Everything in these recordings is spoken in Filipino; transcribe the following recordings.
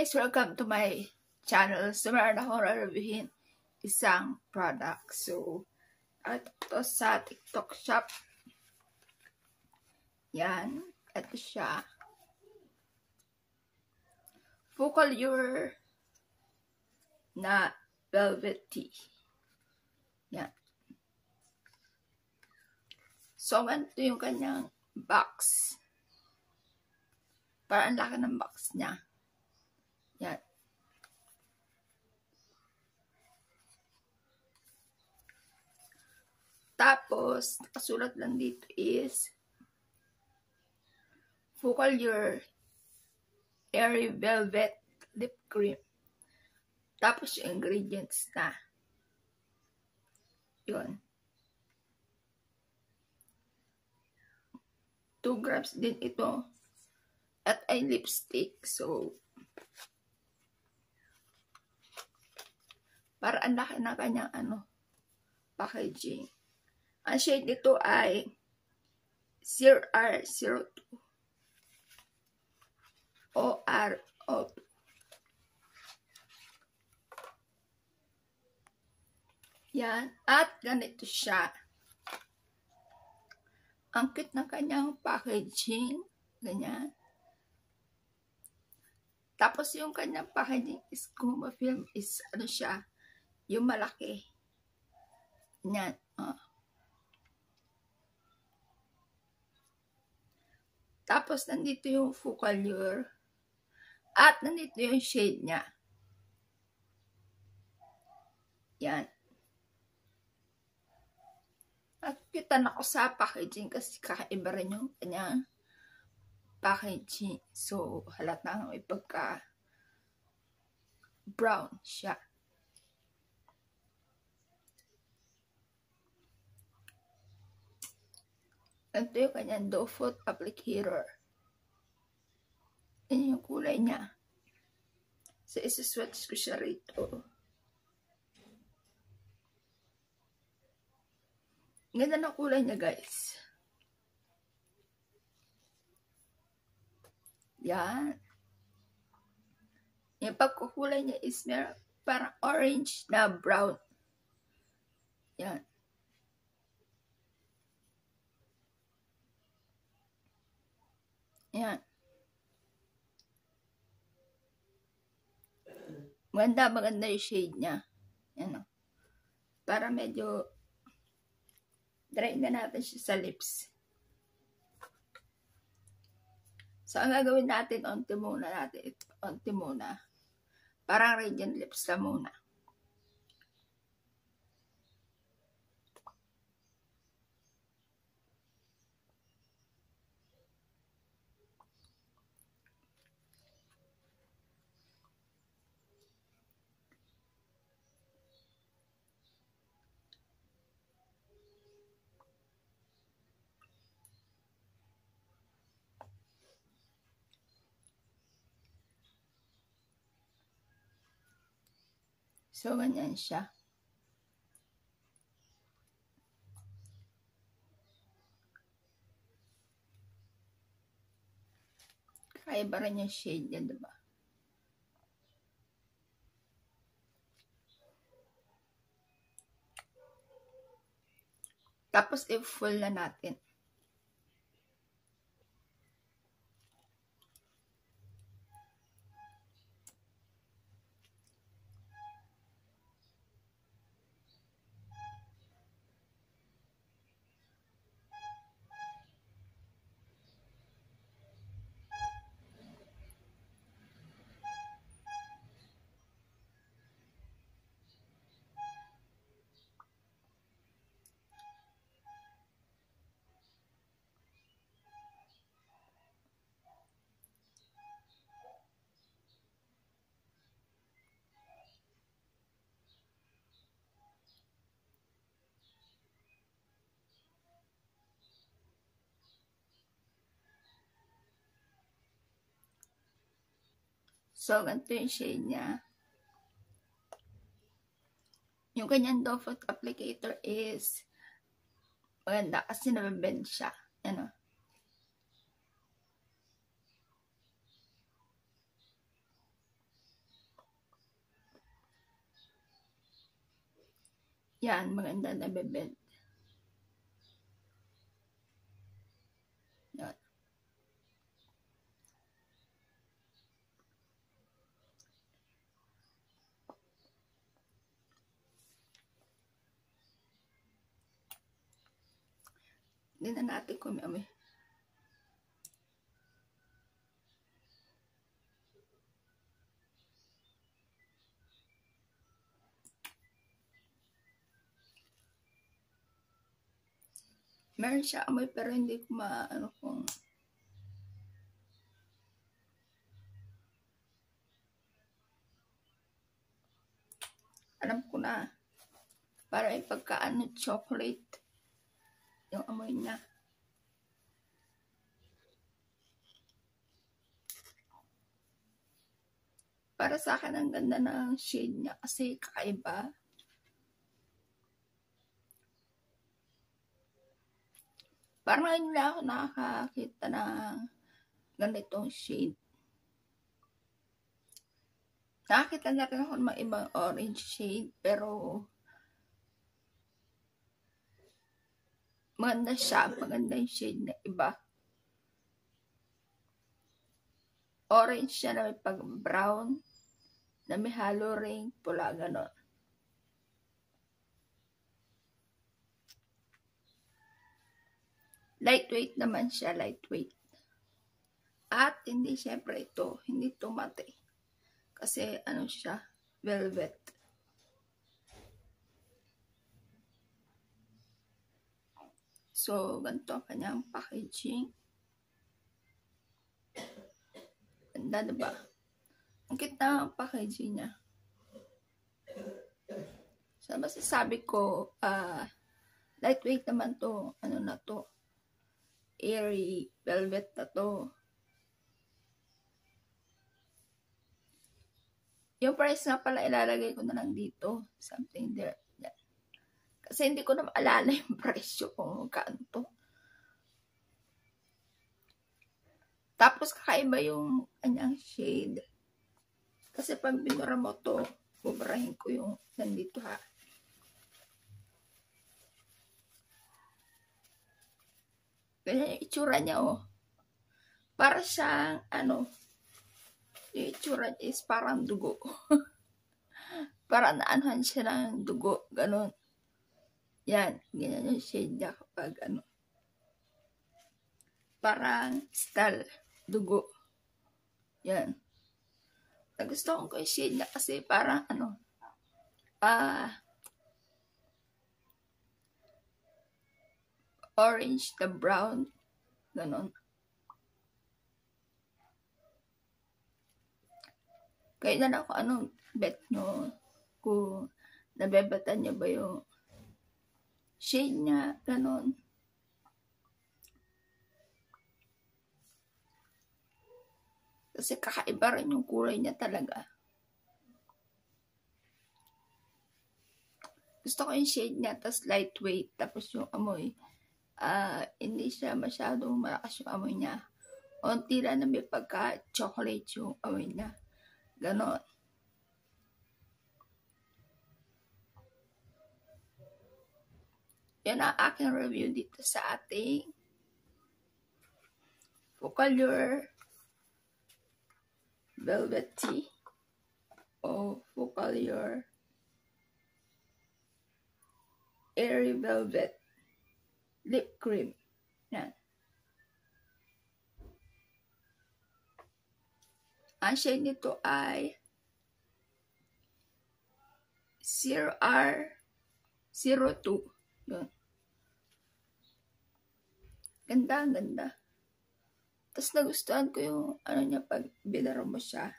guys, welcome to my channel. So, meron akong reviewin isang product. So, ito sa TikTok shop. Yan. Ito siya. Focallure na velvet tea. Yan. So, ganito yung kanyang box. Parang laki ng box niya. Yan. Tapos, nakasulat lang dito is Focallure Airy Velvet Lip Cream. Tapos yung ingredients na. Yun. 2 grams din ito. At ay lipstick. So, para ang laki na kanyang packaging. Ang shade nito ay 0R02 OR02. Yan. At ganito siya. Ang cute ng kanyang packaging. Ganyan. Tapos yung kanyang packaging is Kuma film is siya. Yung malaki. Yan. Tapos nandito yung Focallure. At nandito yung shade niya. Yan. At kita na ko sa packaging kasi kakaiba rin yung kanyang packaging. So, halata may pagka brown siya. Ito yung kanyang doe foot applicator. Yan yung kulay niya. So, isa-swatch ko siya rito. Ganda ng kulay niya, guys. Yan. Yung pagkukulay niya is meron parang orange na brown. Yan. Yan. Maganda yung shade niya. Yan. Para medyo dry na natin siya sa lips. So, ang gagawin natin, onti muna natin. Onti muna. Parang radiant lips na muna. So, ganyan siya. Kakaiba rin yung shade niya, diba? Tapos, i-full na natin. So, ganito yung shade niya. Yung kanyang doe foot applicator is maganda kasi nabibend siya. Ano? Yan, maganda na bebed. Yan. Hindi na natin kumamoy. Meron siya amoy pero hindi ko maano kung alam ko na para ipagkaano chocolate yung amoy niya. Para sa akin ang ganda ng shade niya kasi kakaiba. Parang ngayon lang ako nakakakita ng ganitong shade. Nakakita na rin ako ng mga ibang orange shade pero maganda siya. Maganda yung shade na iba. Orange siya na may pag-brown na may halo ring pula ganon. Lightweight naman siya, lightweight. At hindi syempre ito, hindi ito mate. Kasi ano siya, velvet. So, ganito ang kanyang packaging. Ganda, diba? Ang kita ang packaging niya. So, masasabi ko, lightweight naman to, ano na to, airy velvet na to. Yung price nga pala ilalagay ko na lang dito. Something there. Yan. Kasi hindi ko na maalala yung presyo kung magkano to. Tapos kakaiba yung kanyang shade. Kasi pag binura mo to, buburahin ko yung nandito ha. Ganyan yung itsura niya oh. Para siyang ano, yung itsura niya is parang dugo. Parang naanohan siya ng dugo. Ganon. Yan. Ganyan yung shade niya kapag ano. Parang style. Dugo. Yan. Nagustuhan ko yung shade niya kasi parang ano. Orange na brown. Ganon. Kaya na ako anong bet nyo kung nabebatan nyo ba yung shade niya. Ganon. Kasi kakaiba rin yung kulay niya talaga. Gusto ko yung shade niya, tapos lightweight, tapos yung amoy. Hindi siya masyadong malakas yung amoy niya. Unti lang na may pagka-chocolate yung amoy niya. Ganon. Yan ang aking review dito sa ating Focallure Velvet Tea o Focallure Airy Velvet Lip Cream. Yan. Ang shade nito ay 0R02. Yun. Ganda, ganda. Tapos nagustuhan ko yung ano niya pag binara mo siya.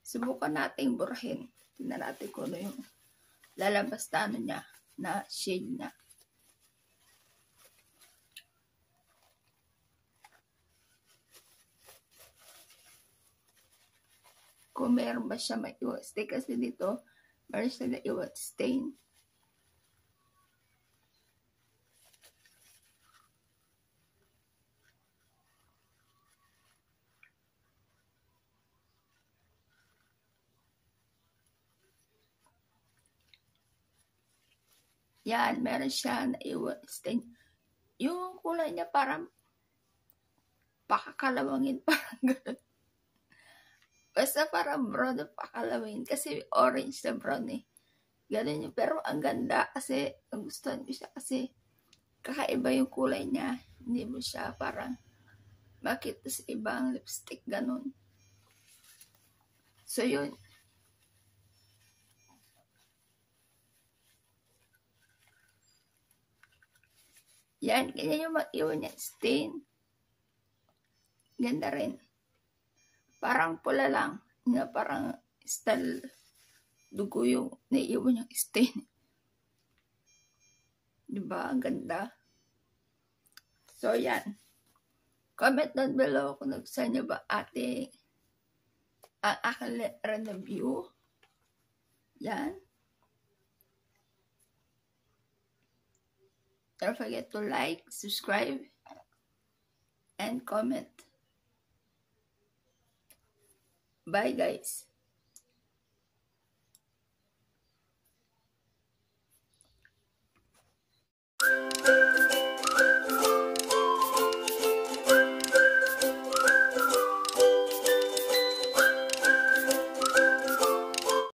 Subukan natin burahin. Tingnan natin kung ano yung lalabas na ano niya, na shade niya. Kung meron ba siya maiwan stain. Kasi dito, meron siya naiwan stain. Yan, meron siya na iwan stain. Yung kulay niya parang pakakalawangin, parang gano'n. Basta parang brown na pakalawangin kasi orange na brown eh. Ganun yun. Pero ang ganda kasi, ang gustuhan ko siya kasi kakaiba yung kulay niya. Hindi mo siya parang makita sa ibang lipstick, ganun. So, yun. Yan, ganyan yung mag-iwan niya. Stain. Ganda rin. Parang pula lang. Na parang style dugo yung naiiwan niyang stain. Diba? Ang ganda. So, yan. Comment down below kung nagustuhan niyo ba ang aking review. Yan. Don't forget to like, subscribe, and comment. Bye guys.